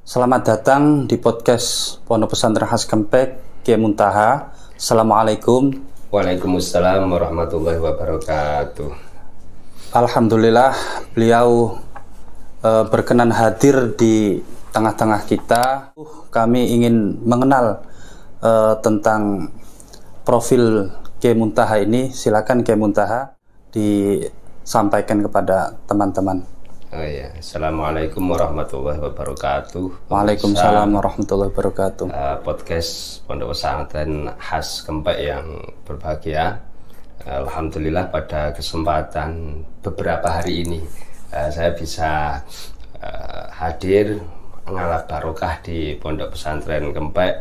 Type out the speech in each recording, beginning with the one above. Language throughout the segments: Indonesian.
Selamat datang di podcast Pondok Pesantren Has Kempek, Kiai Muntaha. Assalamualaikum. Waalaikumsalam warahmatullahi wabarakatuh. Alhamdulillah, beliau berkenan hadir di tengah-tengah kita. Kami ingin mengenal tentang profil Kiai Muntaha ini. Silakan Kiai Muntaha disampaikan kepada teman-teman. Oh ya, Assalamualaikum warahmatullahi wabarakatuh. Waalaikumsalam warahmatullahi wabarakatuh. Podcast Pondok Pesantren Has Kempek yang berbahagia. Alhamdulillah pada kesempatan beberapa hari ini saya bisa hadir mengalap barokah di Pondok Pesantren Kempek.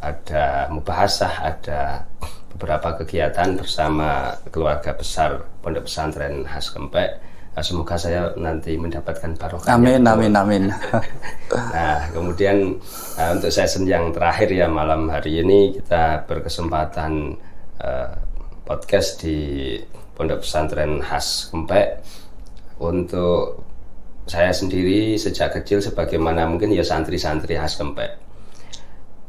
Ada mubahasah, ada beberapa kegiatan bersama keluarga besar Pondok Pesantren Has Kempek. Semoga saya nanti mendapatkan barokah. Amin, amin, amin. Nah, kemudian untuk session yang terakhir ya malam hari ini kita berkesempatan podcast di Pondok Pesantren Has Kempek. Untuk saya sendiri sejak kecil sebagaimana mungkin ya santri-santri Has Kempek.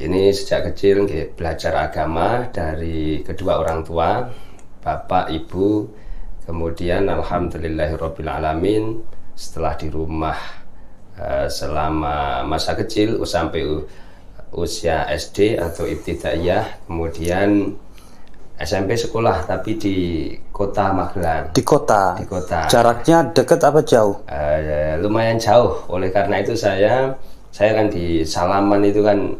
Ini sejak kecil belajar agama dari kedua orang tua, bapak, ibu. Kemudian alhamdulillahirabbil alamin setelah di rumah selama masa kecil sampai usia SD atau ibtidaiyah, kemudian SMP sekolah tapi di kota Magelang. Di kota. Jaraknya dekat apa jauh? Lumayan jauh. Oleh karena itu saya kan di Salaman itu kan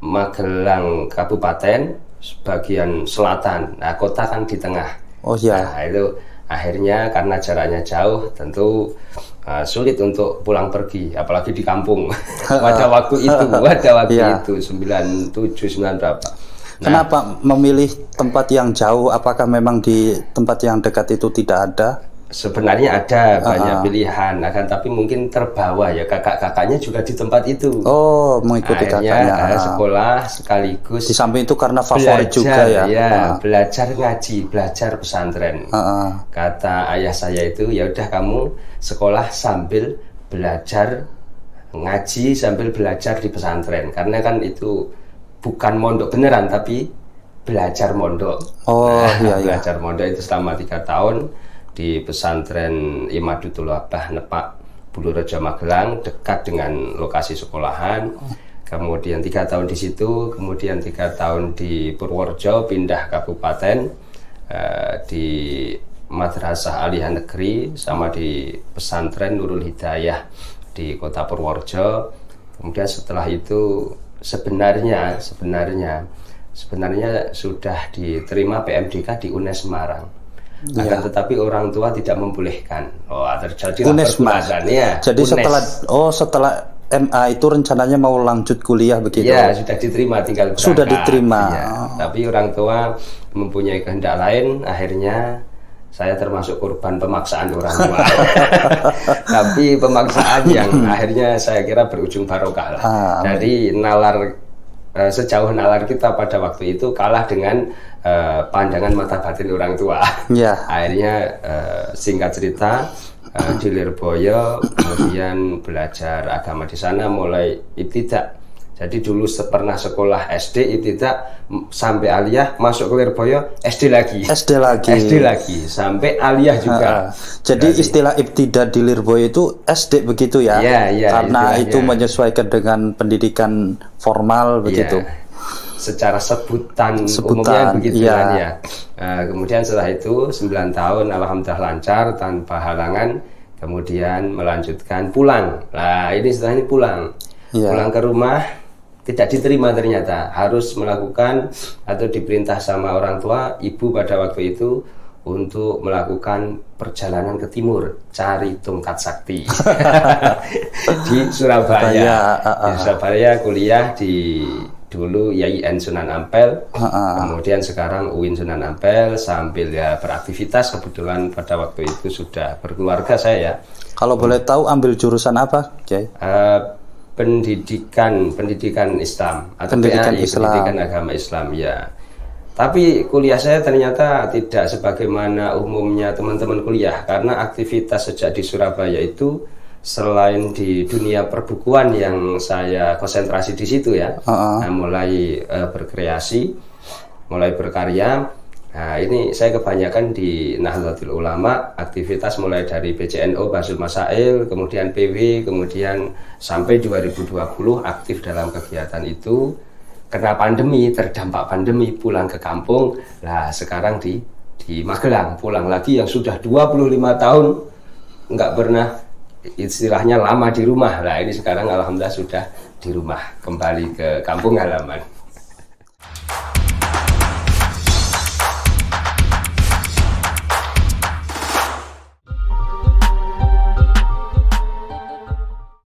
Magelang Kabupaten bagian selatan. Nah, kota kan di tengah. Oh ya. Nah, itu akhirnya karena jaraknya jauh tentu sulit untuk pulang pergi, apalagi di kampung. pada waktu itu, ya. itu 97 9 berapa. Nah, kenapa memilih tempat yang jauh? Apakah memang di tempat yang dekat itu tidak ada? Sebenarnya ada banyak pilihan, akan tapi mungkin terbawa ya kakak-kakaknya juga di tempat itu. Oh, mengikuti kakaknya. Sekolah sekaligus. Di samping itu karena favorit juga ya. Belajar ngaji, belajar pesantren. Kata ayah saya itu, ya udah kamu sekolah sambil belajar ngaji sambil belajar di pesantren, karena kan itu bukan mondok beneran tapi belajar mondok. Oh iya. Belajar mondok itu selama 3 tahun. Di pesantren Imadutul Wabah Nepak Bulurejo Magelang, dekat dengan lokasi sekolahan. Kemudian 3 tahun di situ, kemudian 3 tahun di Purworejo, pindah kabupaten di Madrasah Aliyah Negeri sama di pesantren Nurul Hidayah di kota Purworejo. Kemudian setelah itu sebenarnya sudah diterima PMDK di UNES Semarang. Akan tetapi orang tua tidak membolehkan. Terjadi pergolakan ya. Jadi UNES. setelah MA itu rencananya mau lanjut kuliah begitu? Ya, sudah diterima, tinggal berangkat. Sudah diterima. Ya. Tapi orang tua mempunyai kehendak lain, akhirnya saya termasuk korban pemaksaan orang tua. Tapi pemaksaan yang akhirnya saya kira berujung barokah lah. Dari sejauh nalar kita pada waktu itu kalah dengan pandangan mata batin orang tua. Akhirnya singkat cerita di Lirboyo, kemudian belajar agama di sana mulai ibtidak. Jadi dulu pernah sekolah SD ibtidak sampai aliyah, masuk ke Lirboyo SD lagi sampai aliyah juga. Jadi istilah ibtidak di Lirboyo itu SD begitu ya? Karena itu menyesuaikan dengan pendidikan formal begitu. Secara sebutan umumnya begitu kan ya. Kemudian setelah itu 9 tahun alhamdulillah lancar tanpa halangan, kemudian melanjutkan pulang. Nah, ini setelah ini pulang ke rumah tidak diterima, ternyata harus melakukan atau diperintah sama orang tua, ibu pada waktu itu untuk melakukan perjalanan ke timur cari tongkat sakti di Surabaya. Di Surabaya kuliah di dulu YIN Sunan Ampel, kemudian sekarang UIN Sunan Ampel, sambil ya beraktivitas. Kebetulan pada waktu itu sudah berkeluarga saya. Kalau boleh tahu ambil jurusan apa, Kiai? Pendidikan Islam atau PAI, pendidikan agama Islam ya. Tapi kuliah saya ternyata tidak sebagaimana umumnya teman-teman kuliah, karena aktivitas sejak di Surabaya itu selain di dunia perbukuan yang saya konsentrasi di situ ya, nah, mulai berkreasi, mulai berkarya. Nah, ini saya kebanyakan di Nahdlatul Ulama, aktivitas mulai dari PCNO Bahsul Masail, kemudian PW, kemudian sampai 2020 aktif dalam kegiatan itu. Kena pandemi, terdampak pandemi, pulang ke kampung. Nah, sekarang di Magelang, pulang lagi yang sudah 25 tahun nggak pernah, istilahnya lama di rumah. Nah, ini sekarang alhamdulillah sudah di rumah, kembali ke kampung halaman.